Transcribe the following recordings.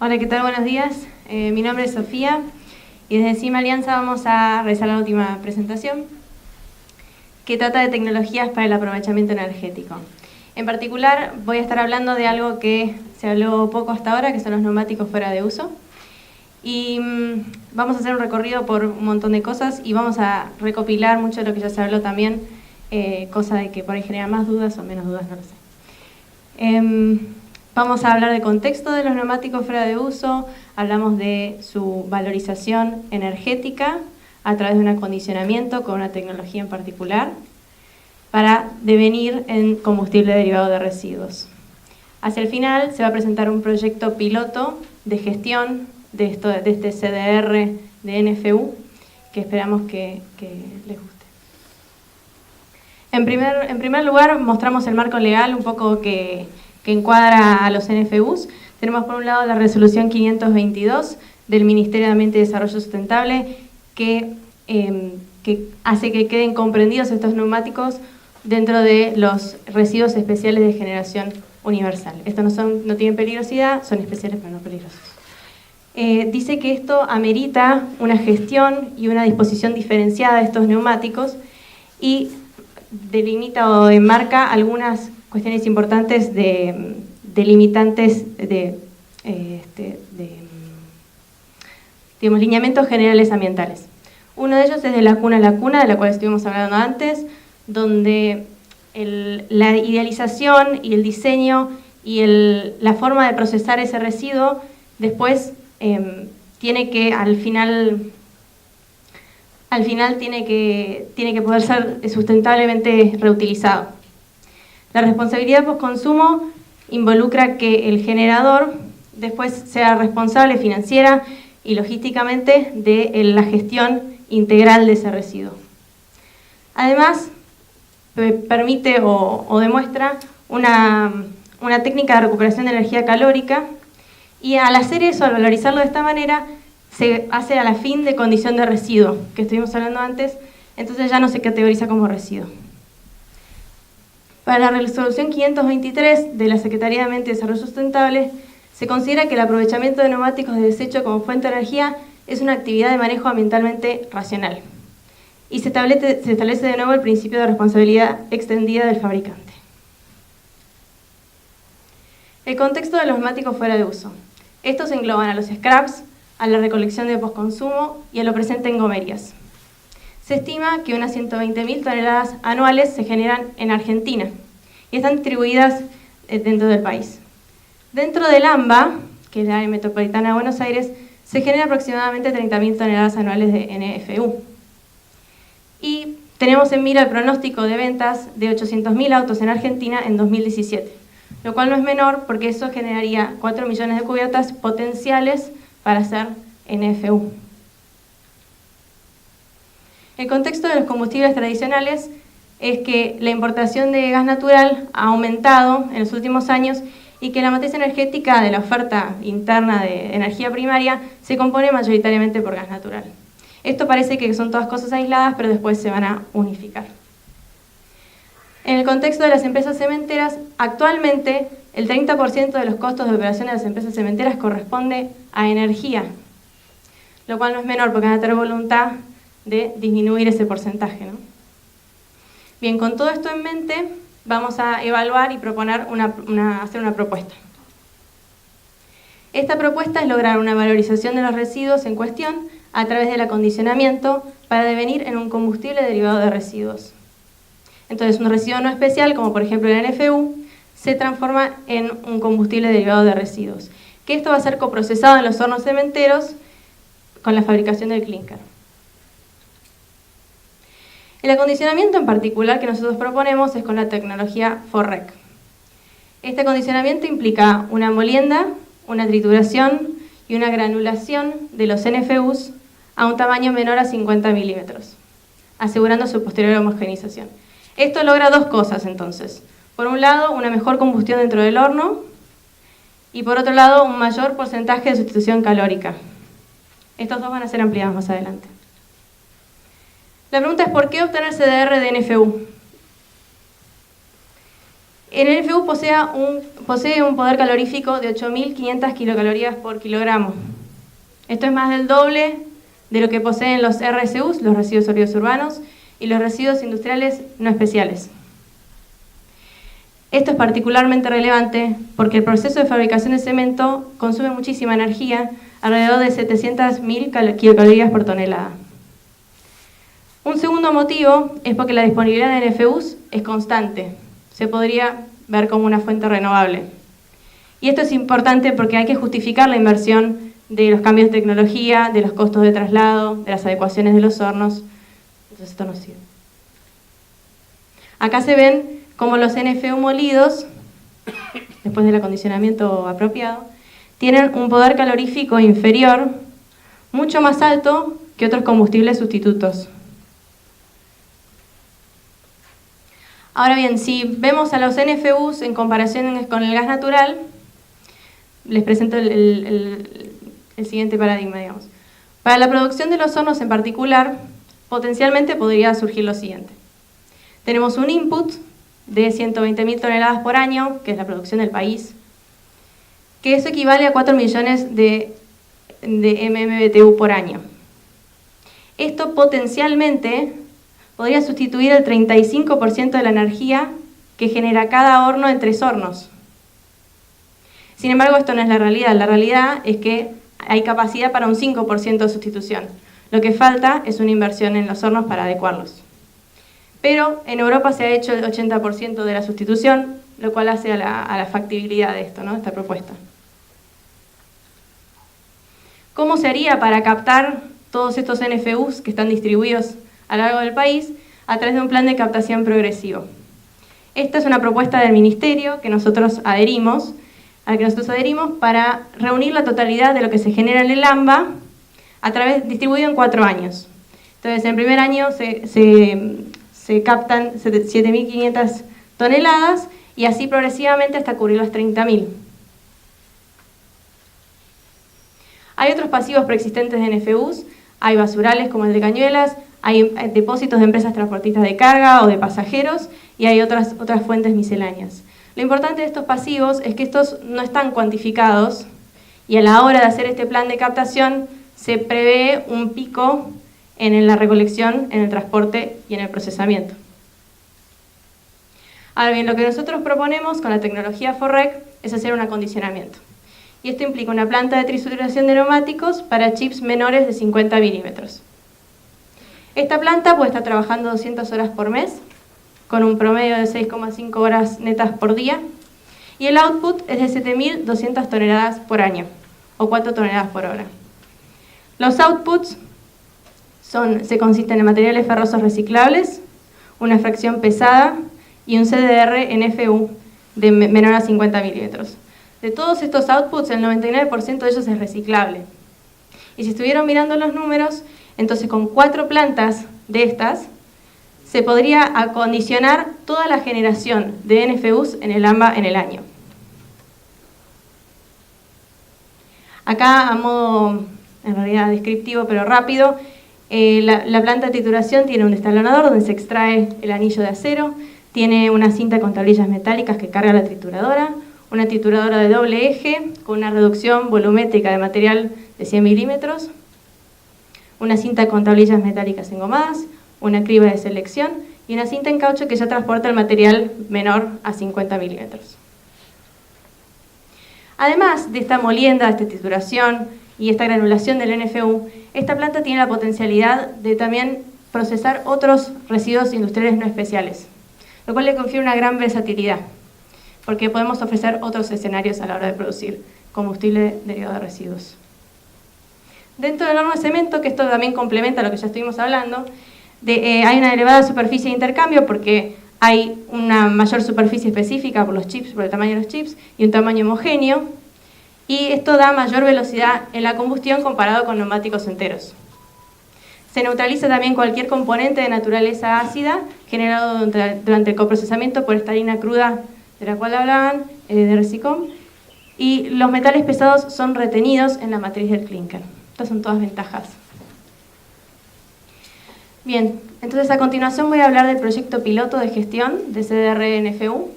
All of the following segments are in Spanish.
Hola, ¿qué tal? Buenos días. Mi nombre es Sofía y desde CIMA Alianza vamos a realizar la última presentación que trata de tecnologías para el aprovechamiento energético. En particular voy a estar hablando de algo que se habló poco hasta ahora, que son los neumáticos fuera de uso. Y vamos a hacer un recorrido por un montón de cosas y vamos a recopilar mucho de lo que ya se habló también, cosa de que por ahí genera más dudas o menos dudas, no lo sé. Vamos a hablar del contexto de los neumáticos fuera de uso, hablamos de su valorización energética a través de un acondicionamiento con una tecnología en particular para devenir en combustible derivado de residuos. Hacia el final se va a presentar un proyecto piloto de gestión de este CDR de NFU que esperamos que les guste. En primer lugar mostramos el marco legal un poco que encuadra a los NFUs. Tenemos por un lado la resolución 522 del Ministerio de Ambiente y Desarrollo Sustentable que hace que queden comprendidos estos neumáticos dentro de los residuos especiales de generación universal. Estos no tienen peligrosidad, son especiales pero no peligrosos. Dice que esto amerita una gestión y una disposición diferenciada de estos neumáticos y delimita o enmarca algunas cuestiones importantes de limitantes digamos, lineamientos generales ambientales. Uno de ellos es de la cuna a la cuna, de la cual estuvimos hablando antes, donde la idealización y el diseño y la forma de procesar ese residuo después tiene que al final tiene que poder ser sustentablemente reutilizado. La responsabilidad postconsumo involucra que el generador después sea responsable financiera y logísticamente de la gestión integral de ese residuo. Además, permite o demuestra una técnica de recuperación de energía calórica y al hacer eso, al valorizarlo de esta manera, se hace a la fin de condición de residuo, que estuvimos hablando antes, entonces ya no se categoriza como residuo. Para la resolución 523 de la Secretaría de Ambiente y Desarrollo Sustentable, se considera que el aprovechamiento de neumáticos de desecho como fuente de energía es una actividad de manejo ambientalmente racional. Y se establece de nuevo el principio de responsabilidad extendida del fabricante. El contexto de los neumáticos fuera de uso. Estos engloban a los scraps, a la recolección de postconsumo y a lo presente en gomerías. Se estima que unas 120.000 toneladas anuales se generan en Argentina y están distribuidas dentro del país. Dentro del AMBA, que es la área metropolitana de Buenos Aires, se generan aproximadamente 30.000 toneladas anuales de NFU. Y tenemos en mira el pronóstico de ventas de 800.000 autos en Argentina en 2017, lo cual no es menor porque eso generaría 4 millones de cubiertas potenciales para hacer NFU. El contexto de los combustibles tradicionales es que la importación de gas natural ha aumentado en los últimos años y que la matriz energética de la oferta interna de energía primaria se compone mayoritariamente por gas natural. Esto parece que son todas cosas aisladas, pero después se van a unificar. En el contexto de las empresas cementeras, actualmente el 30% de los costos de operación de las empresas cementeras corresponde a energía, lo cual no es menor porque van a tener voluntad de disminuir ese porcentaje, ¿no? Bien, con todo esto en mente, vamos a evaluar y proponer hacer una propuesta. Esta propuesta es lograr una valorización de los residuos en cuestión a través del acondicionamiento para devenir en un combustible derivado de residuos. Entonces, un residuo no especial, como por ejemplo el NFU, se transforma en un combustible derivado de residuos, que esto va a ser coprocesado en los hornos cementeros con la fabricación del clínker. El acondicionamiento en particular que nosotros proponemos es con la tecnología FORREC. Este acondicionamiento implica una molienda, una trituración y una granulación de los NFUs a un tamaño menor a 50 milímetros, asegurando su posterior homogeneización. Esto logra dos cosas entonces. Por un lado, una mejor combustión dentro del horno y por otro lado, un mayor porcentaje de sustitución calórica. Estos dos van a ser ampliados más adelante. La pregunta es ¿por qué obtener CDR de NFU? El NFU posee un poder calorífico de 8.500 kilocalorías por kilogramo. Esto es más del doble de lo que poseen los RSUs, los residuos sólidos urbanos, y los residuos industriales no especiales. Esto es particularmente relevante porque el proceso de fabricación de cemento consume muchísima energía, alrededor de 700.000 kilocalorías por tonelada. Un segundo motivo es porque la disponibilidad de NFUs es constante. Se podría ver como una fuente renovable. Y esto es importante porque hay que justificar la inversión de los cambios de tecnología, de los costos de traslado, de las adecuaciones de los hornos. Entonces esto no sirve. Acá se ven cómo los NFU molidos, después del acondicionamiento apropiado, tienen un poder calorífico inferior, mucho más alto que otros combustibles sustitutos. Ahora bien, si vemos a los NFUs en comparación con el gas natural, les presento el siguiente paradigma, digamos. Para la producción de los hornos en particular, potencialmente podría surgir lo siguiente. Tenemos un input de 120.000 toneladas por año, que es la producción del país, que eso equivale a 4 millones de MMBTU por año. Esto potencialmente podría sustituir el 35% de la energía que genera cada horno en 3 hornos. Sin embargo, esto no es la realidad. La realidad es que hay capacidad para un 5% de sustitución. Lo que falta es una inversión en los hornos para adecuarlos. Pero en Europa se ha hecho el 80% de la sustitución, lo cual hace a la factibilidad de esto, ¿no? Esta propuesta. ¿Cómo se haría para captar todos estos NFUs que están distribuidos a lo largo del país a través de un plan de captación progresivo? Esta es una propuesta del Ministerio al que nosotros adherimos para reunir la totalidad de lo que se genera en el AMBA distribuido en 4 años. Entonces, en el primer año se captan 7.500 toneladas y así progresivamente hasta cubrir las 30.000. Hay otros pasivos preexistentes de NFUs, hay basurales como el de Cañuelas, hay depósitos de empresas transportistas de carga o de pasajeros y hay otras fuentes misceláneas. Lo importante de estos pasivos es que estos no están cuantificados y a la hora de hacer este plan de captación se prevé un pico en la recolección, en el transporte y en el procesamiento. Ahora bien, lo que nosotros proponemos con la tecnología FORREC es hacer un acondicionamiento. Y esto implica una planta de trisuración de neumáticos para chips menores de 50 milímetros. Esta planta puede estar trabajando 200 horas por mes, con un promedio de 6,5 horas netas por día, y el output es de 7.200 toneladas por año, o 4 toneladas por hora. Los outputs se consisten en materiales ferrosos reciclables, una fracción pesada y un CDR NFU de menor a 50 milímetros. De todos estos outputs, el 99% de ellos es reciclable. Y si estuvieron mirando los números, entonces con 4 plantas de estas, se podría acondicionar toda la generación de NFUs en el AMBA en el año. Acá, a modo, en realidad descriptivo, pero rápido, la planta de trituración tiene un destalonador donde se extrae el anillo de acero, tiene una cinta con tablillas metálicas que carga la trituradora, una trituradora de doble eje con una reducción volumétrica de material de 100 milímetros, una cinta con tablillas metálicas engomadas, una criba de selección y una cinta en caucho que ya transporta el material menor a 50 milímetros. Además de esta molienda, esta trituración y esta granulación del NFU, esta planta tiene la potencialidad de también procesar otros residuos industriales no especiales, lo cual le confiere una gran versatilidad, porque podemos ofrecer otros escenarios a la hora de producir combustible derivado de residuos. Dentro del horno de cemento, que esto también complementa lo que ya estuvimos hablando, hay una elevada superficie de intercambio porque hay una mayor superficie específica por los chips, por el tamaño de los chips, y un tamaño homogéneo, y esto da mayor velocidad en la combustión comparado con neumáticos enteros. Se neutraliza también cualquier componente de naturaleza ácida generado durante el coprocesamiento por esta harina cruda de la cual hablaban, de Resicom, y los metales pesados son retenidos en la matriz del clinker. Estas son todas ventajas. Bien, entonces a continuación voy a hablar del proyecto piloto de gestión de CDR-NFU,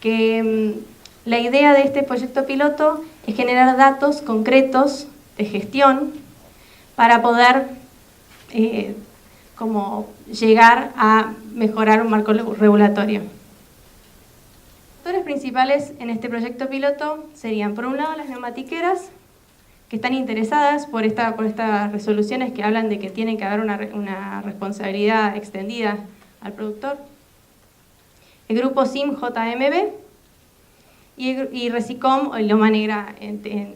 que la idea de este proyecto piloto es generar datos concretos de gestión para poder como llegar a mejorar un marco regulatorio. Los actores principales en este proyecto piloto serían, por un lado, las neumatiqueras, que están interesadas por estas resoluciones que hablan de que tiene que haber una responsabilidad extendida al productor. El grupo SIM-JMB y Resicom o Loma Negra en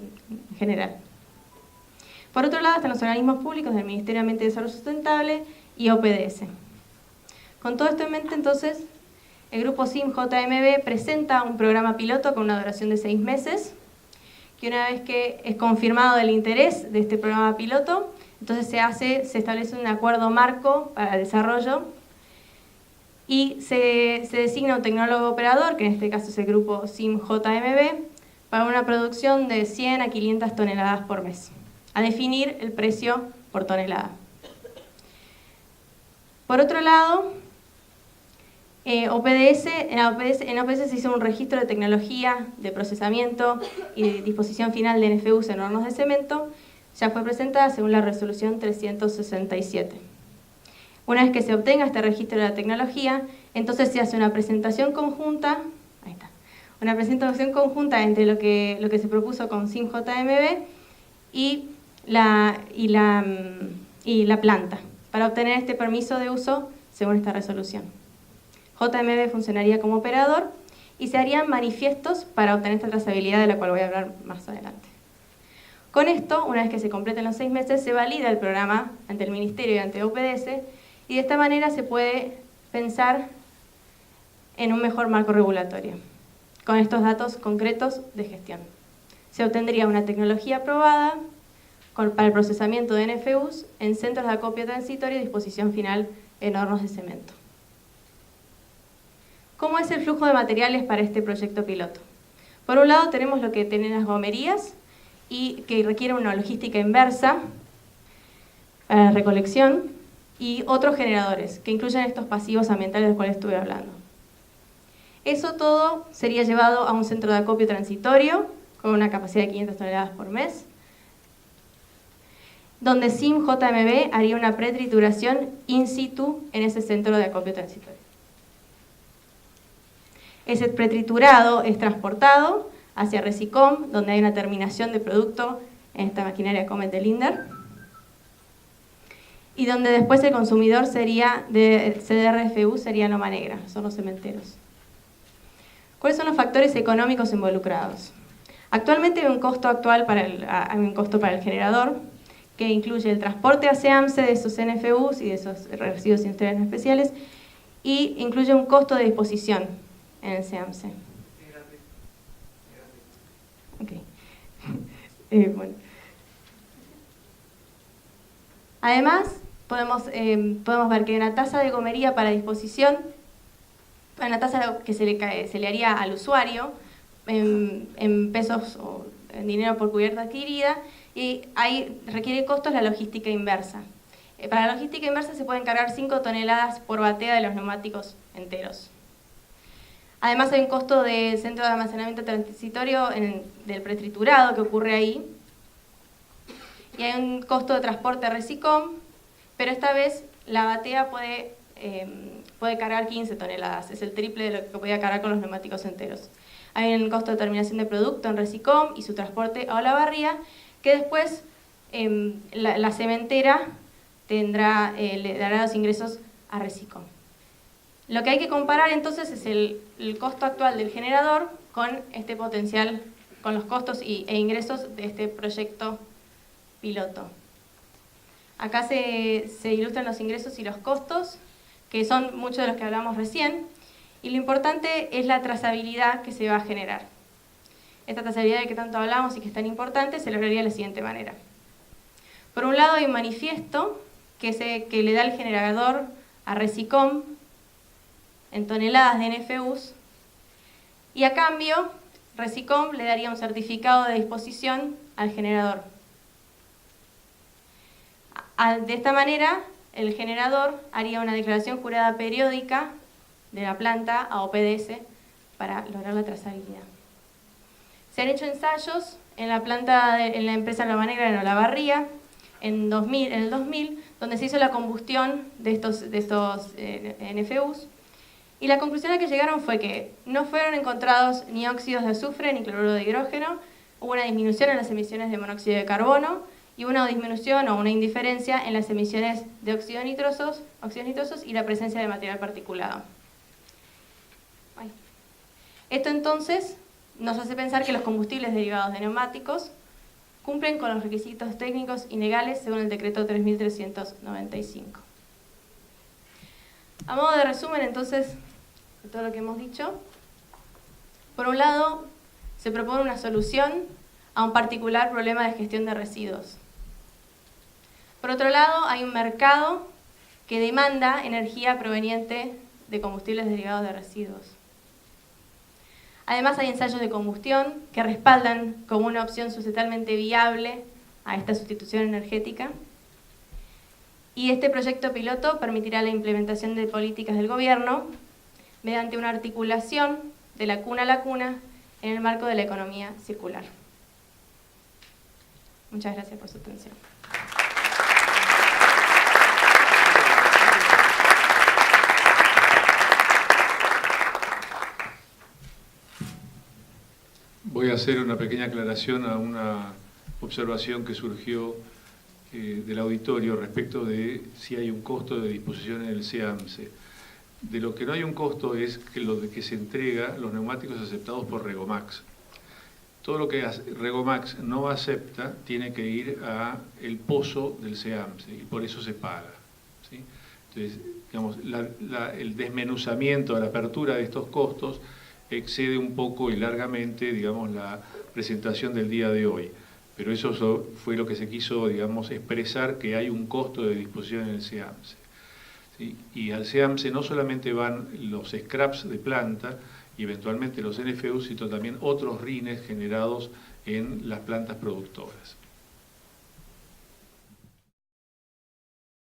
general. Por otro lado están los organismos públicos del Ministerio de Ambiente y Desarrollo Sustentable y OPDS. Con todo esto en mente, entonces, el grupo SIM-JMB presenta un programa piloto con una duración de 6 meses, que una vez que es confirmado el interés de este programa piloto, entonces se establece un acuerdo marco para el desarrollo y se designa un tecnólogo operador, que en este caso es el grupo SIM-JMB, para una producción de 100 a 500 toneladas por mes, a definir el precio por tonelada. Por otro lado, en OPDS se hizo un registro de tecnología de procesamiento y de disposición final de NFUs en hornos de cemento. Ya fue presentada según la resolución 367. Una vez que se obtenga este registro de la tecnología, entonces se hace una presentación conjunta, una presentación conjunta entre lo que se propuso con SIM-JMB y la planta, para obtener este permiso de uso según esta resolución. JMB funcionaría como operador y se harían manifiestos para obtener esta trazabilidad de la cual voy a hablar más adelante. Con esto, una vez que se completen los 6 meses, se valida el programa ante el Ministerio y ante OPDS, y de esta manera se puede pensar en un mejor marco regulatorio, con estos datos concretos de gestión. Se obtendría una tecnología aprobada para el procesamiento de NFUs en centros de acopio transitorio y disposición final en hornos de cemento. ¿Cómo es el flujo de materiales para este proyecto piloto? Por un lado tenemos lo que tienen las gomerías y que requiere una logística inversa para la recolección y otros generadores que incluyen estos pasivos ambientales de los cuales estuve hablando. Eso todo sería llevado a un centro de acopio transitorio con una capacidad de 500 toneladas por mes, donde SIM-JMB haría una pretrituración in situ en ese centro de acopio transitorio. Ese pretriturado es transportado hacia Resicom, donde hay una terminación de producto en esta maquinaria Comet de Lindner, y donde después el consumidor sería de CDRFU, sería Loma Negra, son los cementeros. ¿Cuáles son los factores económicos involucrados? Actualmente hay un costo para el generador, que incluye el transporte hacia AMSE de esos NFUs y de esos residuos industriales especiales, y incluye un costo de disposición en el CEAMSE. Okay. Bueno. Además, podemos ver que hay una tasa de gomería para disposición, una tasa que se le haría al usuario en pesos o en dinero por cubierta adquirida, y ahí requiere costos la logística inversa. Para la logística inversa se pueden cargar 5 toneladas por batea de los neumáticos enteros. Además hay un costo de centro de almacenamiento transitorio del pretriturado que ocurre ahí. Y hay un costo de transporte a Resicom, pero esta vez la batea puede cargar 15 toneladas, es el triple de lo que podía cargar con los neumáticos enteros. Hay un costo de terminación de producto en Resicom y su transporte a Olavarría, que después la cementera le dará los ingresos a Resicom. Lo que hay que comparar entonces es el costo actual del generador con este potencial, con los costos e ingresos de este proyecto piloto. Acá se ilustran los ingresos y los costos, que son muchos de los que hablamos recién, y lo importante es la trazabilidad que se va a generar. Esta trazabilidad de que tanto hablamos y que es tan importante se lograría de la siguiente manera. Por un lado hay un manifiesto que le da el generador a Resicom en toneladas de NFUs, y a cambio Resicom le daría un certificado de disposición al generador. De esta manera, el generador haría una declaración jurada periódica de la planta a OPDS para lograr la trazabilidad. Se han hecho ensayos en la planta, en la empresa Loma Negra en Olavarría, en el 2000, donde se hizo la combustión de estos NFUs, y la conclusión a la que llegaron fue que no fueron encontrados ni óxidos de azufre ni cloruro de hidrógeno, hubo una disminución en las emisiones de monóxido de carbono y una disminución o una indiferencia en las emisiones de óxidos nitrosos y la presencia de material particulado. Esto entonces nos hace pensar que los combustibles derivados de neumáticos cumplen con los requisitos técnicos y legales según el decreto 3395. A modo de resumen, entonces, de todo lo que hemos dicho, por un lado, se propone una solución a un particular problema de gestión de residuos. Por otro lado, hay un mercado que demanda energía proveniente de combustibles derivados de residuos. Además, hay ensayos de combustión que respaldan como una opción socialmente viable a esta sustitución energética. Y este proyecto piloto permitirá la implementación de políticas del gobierno mediante una articulación de la cuna a la cuna en el marco de la economía circular. Muchas gracias por su atención. Voy a hacer una pequeña aclaración a una observación que surgió del auditorio respecto de si hay un costo de disposición en el SEAMSE. De lo que no hay un costo es que lo de que se entrega los neumáticos aceptados por Regomax. Todo lo que Regomax no acepta tiene que ir a el pozo del SEAMSE y por eso se paga, ¿sí? Entonces, digamos, el desmenuzamiento a la apertura de estos costos excede un poco y largamente, digamos, la presentación del día de hoy. Pero eso fue lo que se quiso, digamos, expresar, que hay un costo de disposición en el SEAMSE. ¿Sí? Y al SEAMSE no solamente van los scraps de planta y eventualmente los NFUs, sino también otros RINES generados en las plantas productoras.